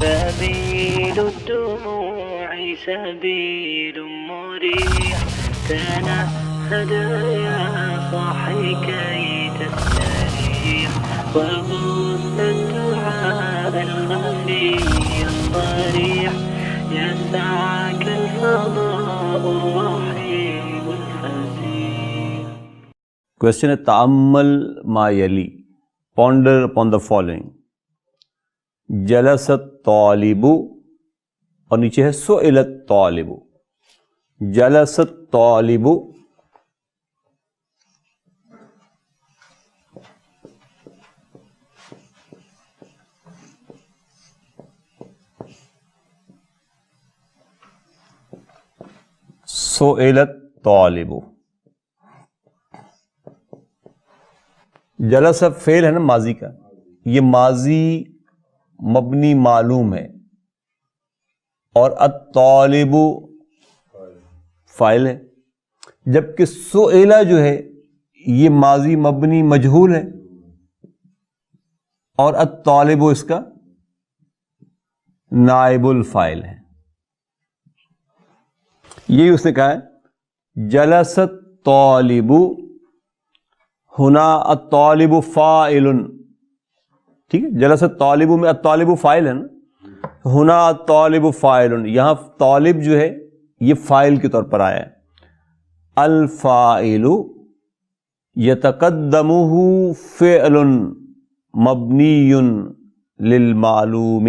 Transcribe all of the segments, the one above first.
سبيل الدموع سبيل مريح تنهد يا صاحي كي تستريح وغص الدعاء الخفي الصريح يسعك الفضاء الرحيم الفسيح. Question ہے تأمل ما یلی. Ponder upon the following. جلس الطالب اور نیچے ہے سئل الطالب. جلس الطالب سئل الطالب. جلس فعل ہے نا ماضی کا، یہ ماضی مبنی معلوم ہے، اور الطالب فاعل ہے، جبکہ سئلہ جو ہے یہ ماضی مبنی مجہول ہے، اور الطالب اس کا نائب الفاعل ہے. یہی اس نے کہا ہے جلس الطالب، ہنا الطالب فاعل. ٹھیک ہے، جلس الطالب میں الطالب فاعل ہے نا، ہنا الطالب فاعل، یہاں طالب جو ہے یہ فاعل کے طور پر آیا ہے. الفاعل یتقدمہ فعل مبنی للمعلوم.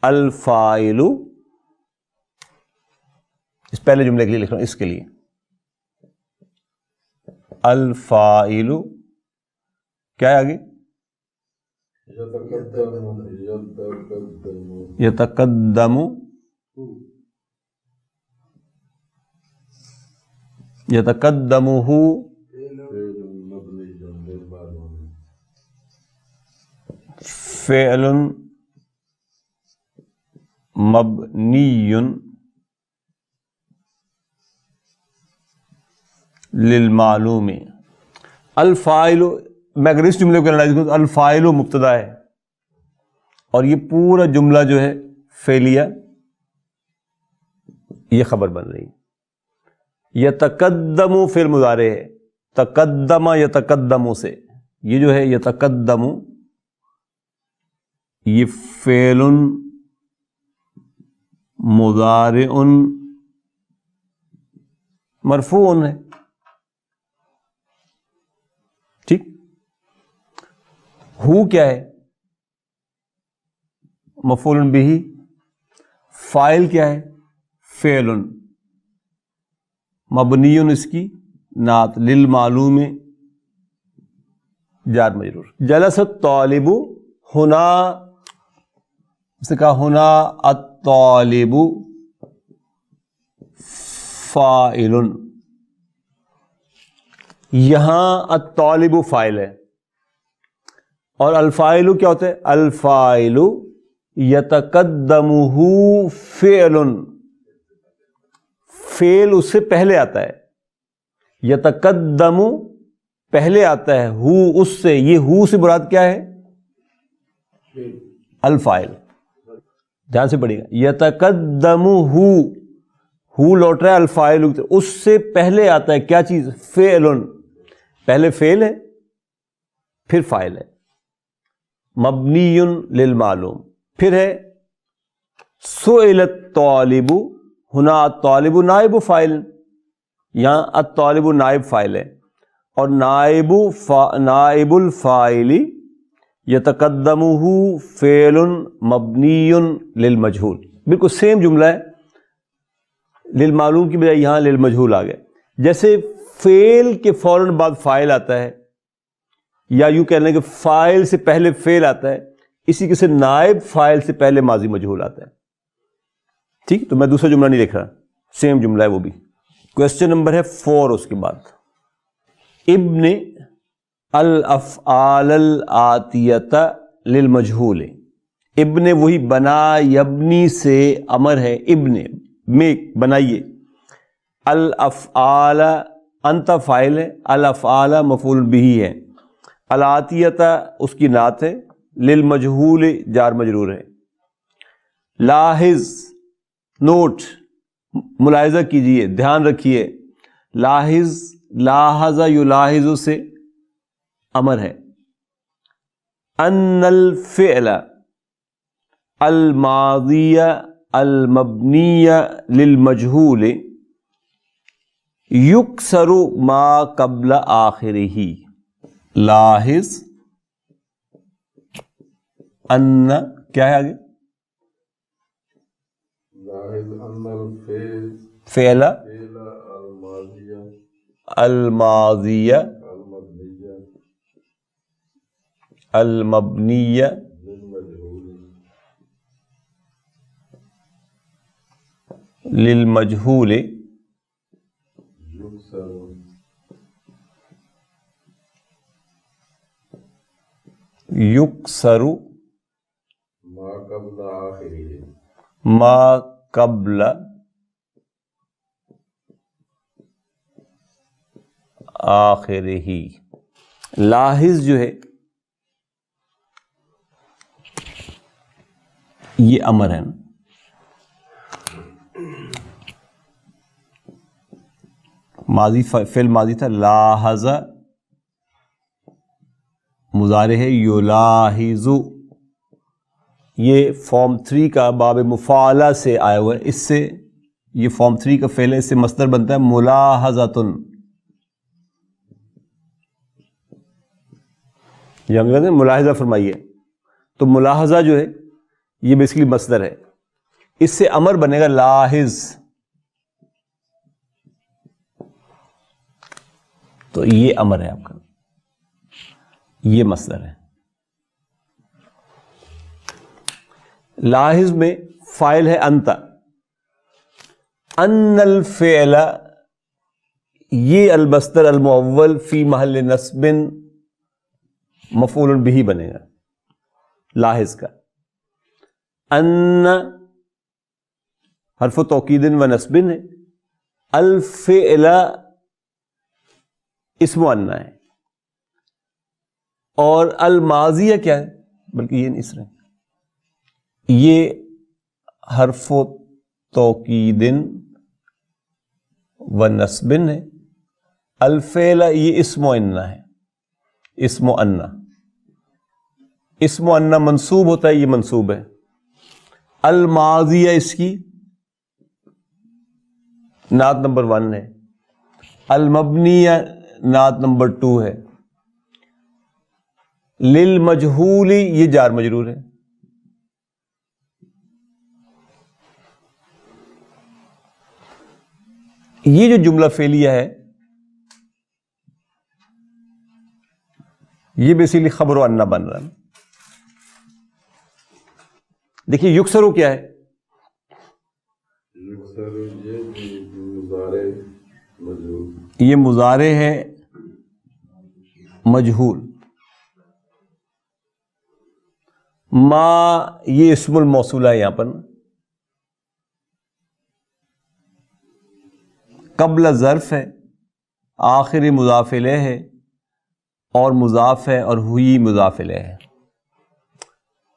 الفاعل، اس پہلے جملے کے لیے لکھ رہا ہوں، اس کے لیے الفاعل کیا ہے آگے؟ یتقدم یتقدمہ فعل مبنی للمعلوم. الفاعل، میں اگر اس جملے کو انالائز کروں تو الفاعل مبتدا ہے، اور یہ پورا جملہ جو ہے فعلیہ یہ خبر بن رہی ہے. یتقدم فعل مضارع ہے، تقدم یتقدم سے، یہ جو ہے یتقدم یہ فعل مضارع مرفوع ہے. ٹھیک، ہو کیا ہے؟ مفعول بہ. فاعل کیا ہے؟ فعل مبنی اس کی نعت للمعلوم جار مجرور. جلس الطالب، ہنا اس نے کہا ہنا الطالب فاعل، یہاں الطالب فاعل ہے، اور الفاعل کیا ہوتا ہے؟ الفاعل یتقدمہ فعل، فعل اس سے پہلے آتا ہے، یتقدم پہلے آتا ہے، ہو اس سے، یہ ہو سے مراد کیا ہے؟ الفاعل. دھیان سے پڑھیے گا، یتقدم ہو لوٹ رہا ہے الفاعل، اس سے پہلے آتا ہے کیا چیز؟ فعل. پہلے فعل ہے پھر فاعل ہے، مبنی للمعلوم. پھر ہے سئل الطالب، ہنا الطالب نائب فاعل، یہاں الطالب نائب فاعل ہے، اور نائب الفاعل یتقدمہ فعل مبنی للمجہول. بالکل سیم جملہ ہے، للمعلوم کی بجائے یہاں للمجہول آ گیا. جیسے فعل کے فوراً بعد فاعل آتا ہے، یا یوں کہہ لیں کہ فاعل سے پہلے فعل آتا ہے، اسی کے سے نائب فاعل سے پہلے ماضی مجہول آتا ہے. ٹھیک، تو میں دوسرا جملہ نہیں لکھ رہا، سیم جملہ ہے وہ بھی. کوشچن نمبر ہے 4 اس کے بعد. ابن الافعال الآتیۃ للمجہول. ابن وہی بنا، یبنی سے امر ہے، ابن میں بنائیے. الافعال انت فاعل ہے، الافعال مفعول بہ ہے، الآتیۃ اس کی نعت ہے، للمجہول جار مجرور ہے. لاحظ نوٹ ملاحظہ کیجئے دھیان رکھیے. لاحظ لاحظ یلاحظ سے امر ہے. ان الفعل الماضی المبنی للمجہول یکسر ما قبل آخرہ. لاحظ ان کیا ہے آگے؟ فعل الماضی المبنی للمجہول یکسر ما قبل آخرہ. لاحظ جو ہے یہ امر ہے نا. ماضی فعل ماضی تھا. لاحظ مضارع ہے یلاحظ. یہ فارم 3 کا باب مفاعلہ سے آیا ہوا ہے. اس سے یہ فارم 3 کا فعل ہے. اس سے مصدر بنتا ہے ملاحظۃ. یہ ہم کہتے ہیں ملاحظہ فرمائیے. تو ملاحظہ جو ہے یہ بیسکلی مصدر ہے. اس سے امر بنے گا لاحظ. تو یہ امر ہے آپ کا, یہ مصدر ہے. لاحظ میں فاعل ہے انت. ان الفعل یہ المصدر المؤول فی محل نصب مفعول بہ بنے گا لاحظ کا. ان حرف توکید و نصب ہے. الفعل اسم ان ہے. اور الماضیہ کیا ہے, بلکہ یہ نہیں اس رہے, یہ حرف توکید و نصب ہے. الفعل یہ اسم ان ہے. اسم ان اسم ان منصوب ہوتا ہے, یہ منصوب ہے. الماضیہ اس کی نعت نمبر 1 ہے. المبنیہ نعت نمبر 2 ہے. للمجہول یہ جار مجرور ہے. یہ جو جملہ فعلیہ ہے یہ بیسیکلی خبر و انہ بن رہا ہے. دیکھیے یکسرو کیا ہے؟ یہ مضارع ہے مجہول. ما یہ اسم الموصولہ ہے یہاں پر. قبل ظرف ہے, آخر مضاف الیہ ہے, اور مضاف ہے, اور ہوئی مضاف الیہ ہے.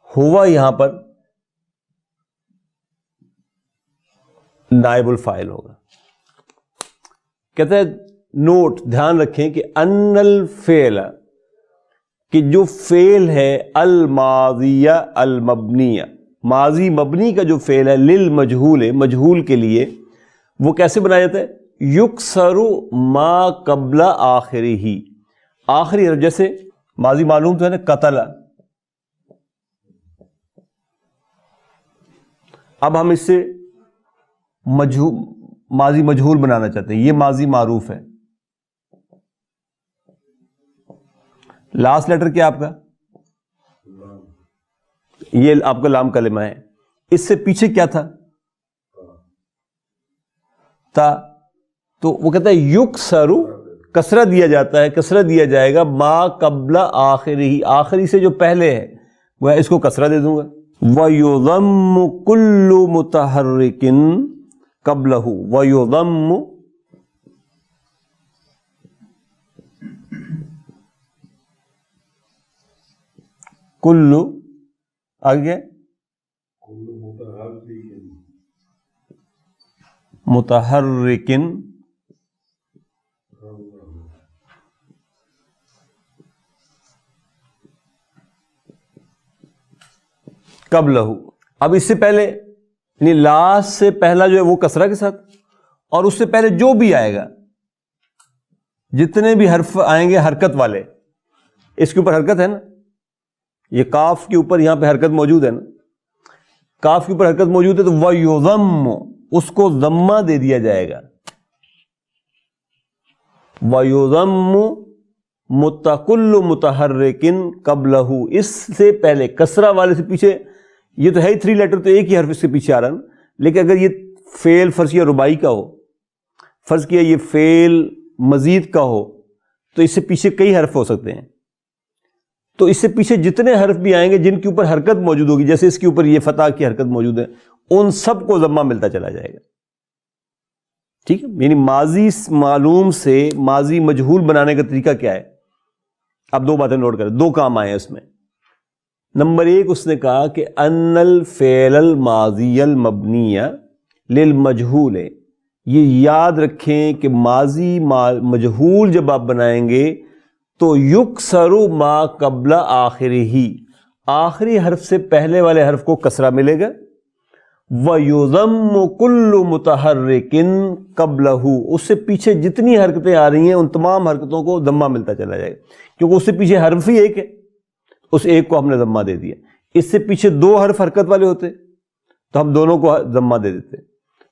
ہوا یہاں پر نائب الفاعل ہوگا. کہتے ہیں نوٹ دھیان رکھیں کہ ان الفعل کہ جو فعل ہے الماضیہ المبنیہ, ماضی مبنی کا جو فعل ہے للمجہول مجہول کے لیے, وہ کیسے بنایا جاتا ہے؟ یکسر ما قبل آخرہ. آخری حرف جیسے ماضی معلوم تو ہے نا قتل. اب ہم اس سے ماضی مجہول بنانا چاہتے ہیں. یہ ماضی معروف ہے. لاسٹ لیٹر کیا آپ کا؟ یہ آپ کا لام کلمہ ہے. اس سے پیچھے کیا تھا؟ تا. تو وہ کہتا ہے یکسر کسرہ دیا جاتا ہے, کسرہ دیا جائے گا ما قبل آخری, آخری سے جو پہلے ہے وہ اس کو کسرہ دے دوں گا. وَيُضَمُّ كُلُّ مُتَحَرِّكٍ قَبْلَهُ وَيُضَمُّ كُلُّ آگے متحرکن قبلہ. اب اس سے پہلے یعنی لاسٹ سے پہلا جو ہے وہ کسرہ کے ساتھ، اور اس سے پہلے جو بھی آئے گا، جتنے بھی حرف آئیں گے حرکت والے، اس کے اوپر حرکت ہے نا، یہ کاف کے اوپر یہاں پہ حرکت موجود ہے نا، کاف کے اوپر حرکت موجود ہے تو وَيُضَمُّ، اس کو ضمہ دے دیا جائے گا. وَيُضَمُّ مُتَقُلُّ مُتَحَرِّكٍ قَبْلَهُ، اس سے پہلے کسرہ والے سے پیچھے، یہ تو ہے ہی 3 لیٹر، تو ایک ہی حرف اس کے پیچھے آ رہا ہے نا، لیکن اگر یہ فعل فرض کیا رباعی کا ہو، فرض کیا یہ فعل مزید کا ہو، تو اس سے پیچھے کئی حرف ہو سکتے ہیں. تو اس سے پیچھے جتنے حرف بھی آئیں گے جن کے اوپر حرکت موجود ہوگی، جیسے اس کے اوپر یہ فتح کی حرکت موجود ہے، ان سب کو ضمہ ملتا چلا جائے گا. ٹھیک ہے، یعنی ماضی معلوم سے ماضی مجہول بنانے کا طریقہ کیا ہے؟ اب 2 باتیں نوٹ کریں، 2 کام آئے ہیں اس میں. نمبر 1 اس نے کہا کہ ان الفعل الماضی المبنی للمجہول، یہ یاد رکھیں کہ ماضی مجہول جب آپ بنائیں گے تو یکسر ما قبل آخرہ، آخری حرف سے پہلے والے حرف کو کسرہ ملے گا. وَيُضَمُّ كُلُّ مُتَحَرِّكٍ قَبْلَهُ، اس سے پیچھے جتنی حرکتیں آ رہی ہیں ان تمام حرکتوں کو ضمہ ملتا چلا جائے گا، کیونکہ اس سے پیچھے حرف ہی ایک ہے، اس ایک کو ہم نے ضمہ دے دیا. اس سے پیچھے 2 حرف حرکت والے ہوتے تو ہم دونوں کو ضمہ دے دیتے.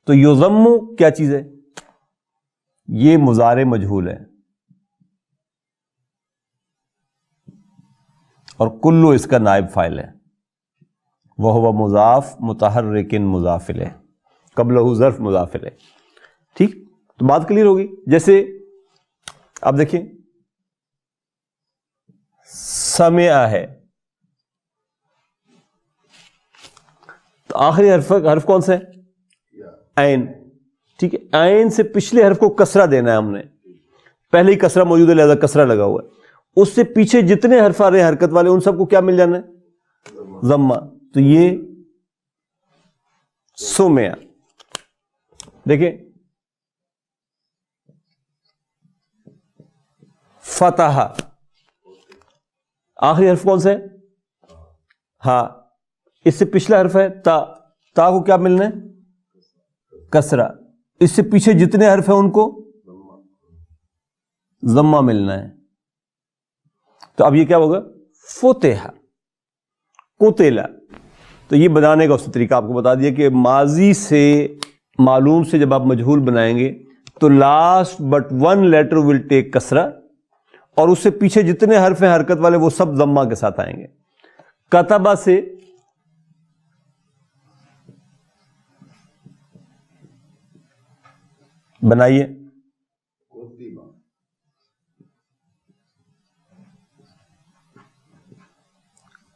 تو یضم کیا چیز ہے؟ یہ مضارع مجہول ہے، اور کلو اس کا نائب فاعل ہے. وہو مضاف متحرکن مضاف الیہ، قبلہ ظرف مضاف الیہ. ٹھیک، تو بات کلیئر ہوگی. جیسے آپ دیکھیں سمع ہے، تو آخری حرف کون سا ہے؟ عین. ٹھیک ہے، عین سے پچھلے حرف کو کسرہ دینا ہے ہم نے، پہلے ہی کسرہ موجود ہے لہذا کسرہ لگا ہوا ہے. اس سے پیچھے جتنے حرف آ رہے ہیں حرکت والے ان سب کو کیا مل جانا ہے؟ ضمہ. تو یہ سمع. دیکھیں فتح، آخری حرف کون سا ہے؟ ہاں. اس سے پچھلا حرف ہے تا، تا کو کیا ملنا ہے؟ کسرہ. اس سے پیچھے جتنے حرف ہیں ان کو ضمہ ملنا ہے. تو اب یہ کیا ہوگا؟ فتح قتل. تو یہ بنانے کا اس طریقہ آپ کو بتا دیا کہ ماضی سے معلوم سے جب آپ مجہول بنائیں گے تو لاسٹ بٹ 1 لیٹر ول ٹیک کسرہ، اور اس سے پیچھے جتنے حرف ہیں حرکت والے وہ سب ضمہ کے ساتھ آئیں گے. کتبہ سے بنائیے،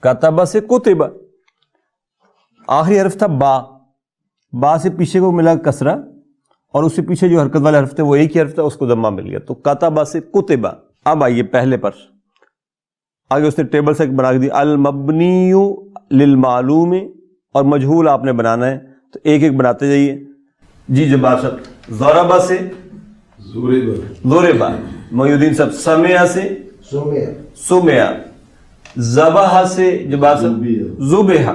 کتبہ سے کتبہ، آخری حرف تھا با، با سے پیچھے کو ملا کسرہ، اور اس سے پیچھے جو حرکت والے حرف تھے وہ ایک ہی حرف تھا، اس کو ضمہ مل گیا. تو کتبہ سے کتبہ. اب آئیے پہلے پر، آگے اس نے ٹیبل سے بنا دی المبنی للمعلوم، اور مجہول آپ نے بنانا ہے تو ایک ایک بناتے جائیے. جی جبار صاحب. ضربہ سے ضربہ، محی الدین صاحب. سمع سے سمع. ذبح سے جبار صاحب ذبح.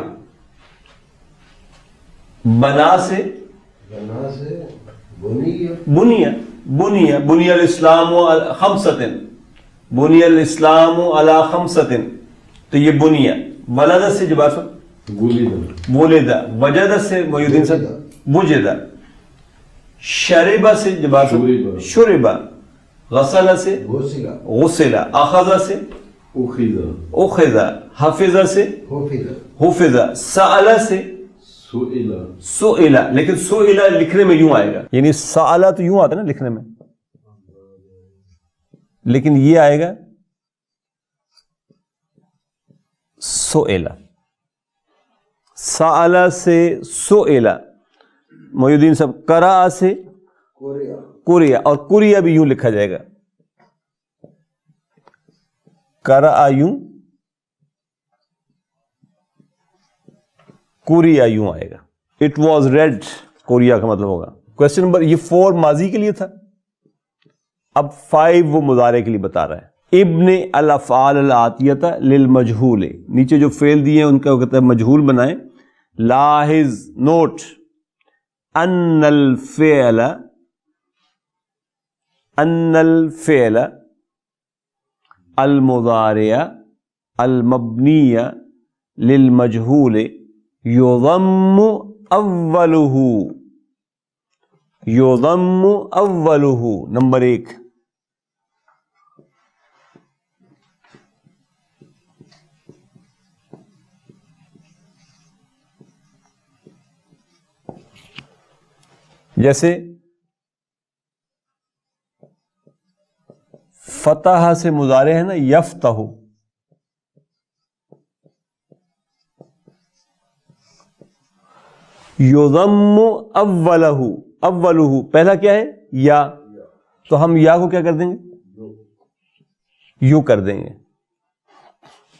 بنا سے بنیا، بنیا. بنی الاسلام علی خمسۃ، بنی الاسلام علی خمسۃ، تو یہ بنیا. ولد سے جبار صاحب ولد. وجد سے محی الدین صاحب وجد. شربہ سے جبار صاحب شربہ. غسل سے غسل. اخذ سے اخذ. حفظ سے حفظ. سأل سے سئل. لیکن سئل لکھنے میں یوں آئے گا، یعنی سأل تو یوں آتا ہے نا لکھنے میں، لیکن یہ آئے گا سئل. سأل سے سئل. محی الدین صاحب قرأ سے قرئ، اور قرئ بھی یوں لکھا جائے گا، قرأ یوں، کوریا یوں آئے گا. اٹ واز ریڈ, کوریا کا مطلب ہوگا. کوشچن نمبر, یہ 4 ماضی کے لیے تھا, اب 5 وہ مضارع کے لیے بتا رہا ہے. ابن الافعال الاتیہ للمجہول, نیچے جو فعل دیے ہیں ان کا کہتا ہے مجہول بنائیں. لاحظ, نوٹ, ان الفعل المضارع المبنی للمجہول یضم اولہ. نمبر 1, جیسے فتح سے مضارع ہے نا, یفتح, یضم اولہ, پہلا کیا ہے یا, تو ہم یا کو کیا کر دیں گے, یوں کر دیں گے.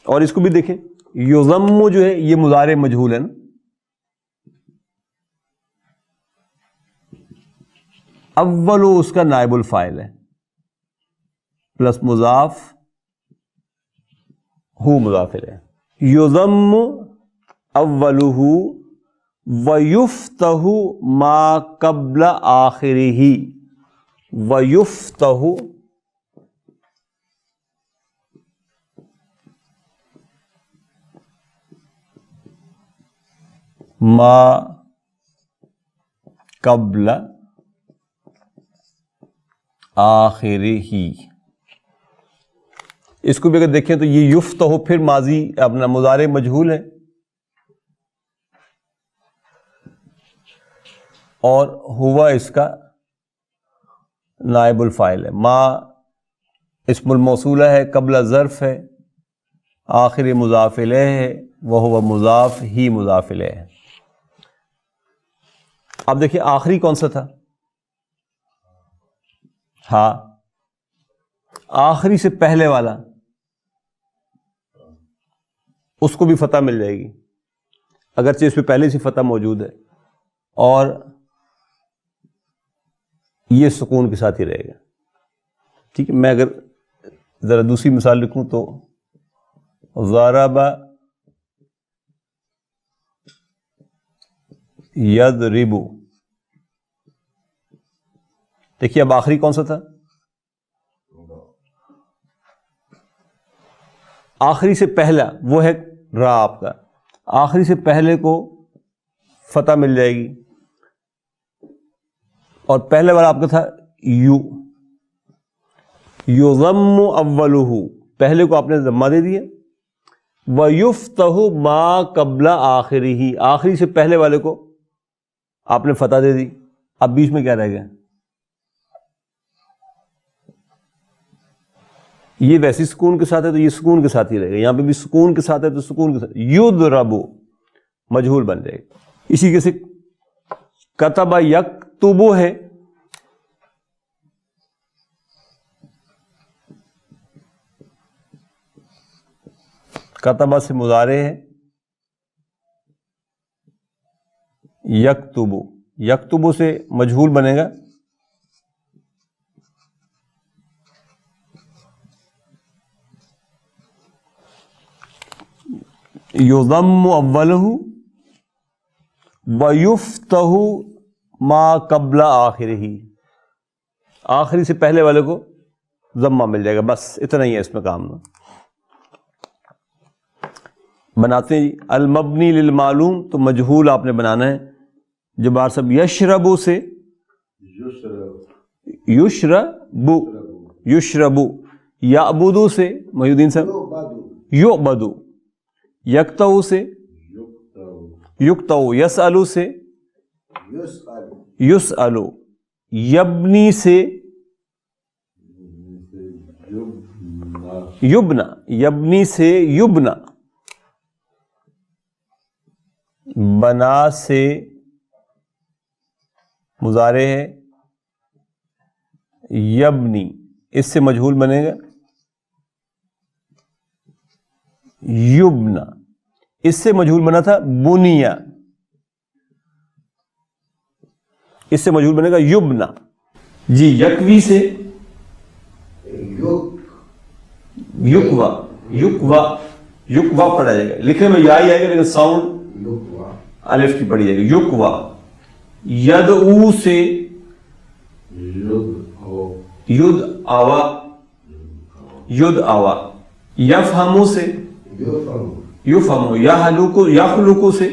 اور اس کو بھی دیکھیں, یضم جو ہے یہ مضارع مجہول ہے نا, اول اس کا نائب الفاعل ہے, پلس مضاف ہو مضاف الیہ. یضم اولہ ویفتح ما قبل آخرہ, ویفتح ما قبل آخرہ. اس کو بھی اگر دیکھیں تو یہ یفتح پھر ماضی اپنا مضارع مجہول ہے, اور ہوا اس کا نائب الفاعل ہے. ما اسم الموصولہ ہے, قبل ظرف ہے, آخر مضاف الیہ ہے, وہو مضاف ہی مضاف الیہ ہے. اب دیکھیں آخری کون سا تھا, ہاں, آخری سے پہلے والا, اس کو بھی فتح مل جائے گی, اگرچہ اس پہ پہلے سے فتح موجود ہے, اور یہ سکون کے ساتھ ہی رہے گا. ٹھیک ہے, میں اگر ذرا دوسری مثال لکھوں تو ضرب یضرب, دیکھیے اب آخری کون سا تھا, آخری سے پہلا وہ ہے را آپ کا, آخری سے پہلے کو فتح مل جائے گی, اور پہلے والا آپ کا تھا یو, یضم اولہ, پہلے کو آپ نے ضمہ دے دیا. ویفتح ما قبل آخرہ, آخری سے پہلے والے کو آپ نے فتح دے دی. اب بیچ میں کیا رہ گیا, یہ ویسی سکون کے ساتھ ہے تو یہ سکون کے ساتھ ہی رہے گا, یہاں پہ بھی سکون کے ساتھ ہے تو سکون کے ساتھ. یضرب مجہول بن جائے گا. اسی کے سے کتب یکتب ہے, کتبہ سے مضارع ہے, یکتب, یکتب سے مجہول بنے گا یضم اولہ ویفتح ما قبل آخرہ, آخری سے پہلے والے کو ضمہ مل جائے گا. بس اتنا ہی ہے اس میں کام. بناتے ہیں جی المبنی للمعلوم, تو مجہول آپ نے بنانا ہے. جو بار سب یشربو سے یشربو, یشربو, یعبدو سے محی الدین صاحب یعبدو, یکتو سے یکتو, یسألو سے یسألو, یبنی سے یبنا, یبنی سے یبنا, بنا سے مضارع ہے یبنی, اس سے مجہول بنے گا یبنا, اس سے مجہول بنا تھا بنیا, اس سے مجہول بنے گا یبنا. جی یکوی سے یکوا, یکوا یکوا پڑھا جائے گا, لکھنے میں یا ہی آئے گا لیکن ساؤنڈ الف کی پڑھی جائے گی, یکوا. یدعو سے ید آوا, ید آوا. یفہمو سے یفہمو. یخلقو سے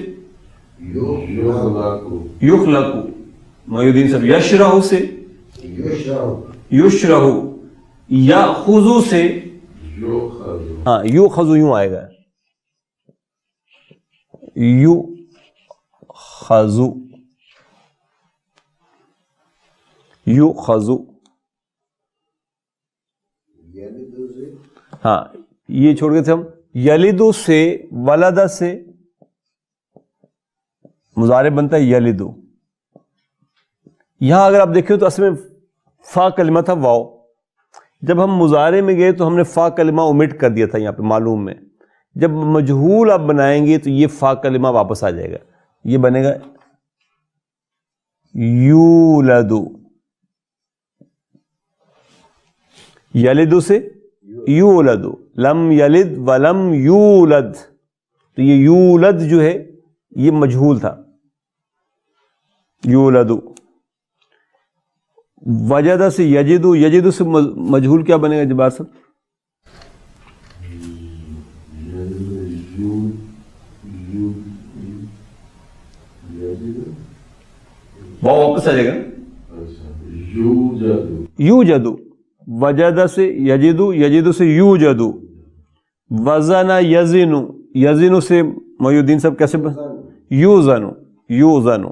یخلقو. محی الدین صاحب یشرح سے یشرح. یاخذو سے ہاں یوخذو یوں آئے گا, یوخذو یوخذو. ہاں یہ چھوڑ گئے تھے ہم. یلدو سے ولد سے مضارع بنتا ہے یلدو. یہاں اگر آپ دیکھیں تو اصل میں فا کلمہ تھا واو. جب ہم مضارع میں گئے تو ہم نے فا کلمہ اومٹ کر دیا تھا یہاں پہ معلوم میں. جب مجہول آپ بنائیں گے تو یہ فا کلمہ واپس آ جائے گا, یہ بنے گا یولدو. یلدو سے یولدو. لم یلد ولم یولد, تو یہ یولد جو ہے یہ مجہول تھا, یولدو. وجدہ سے یجدو, یجدو سے مجہول کیا بنے گا جبار صاحب؟ واپس آ جائے گا یوجدو. وجدہ سے یجدو, یجدو سے یوجدو. وزن یزنو, یزنو سے محی الدین صاحب کیسے یوزنو, یوزنو.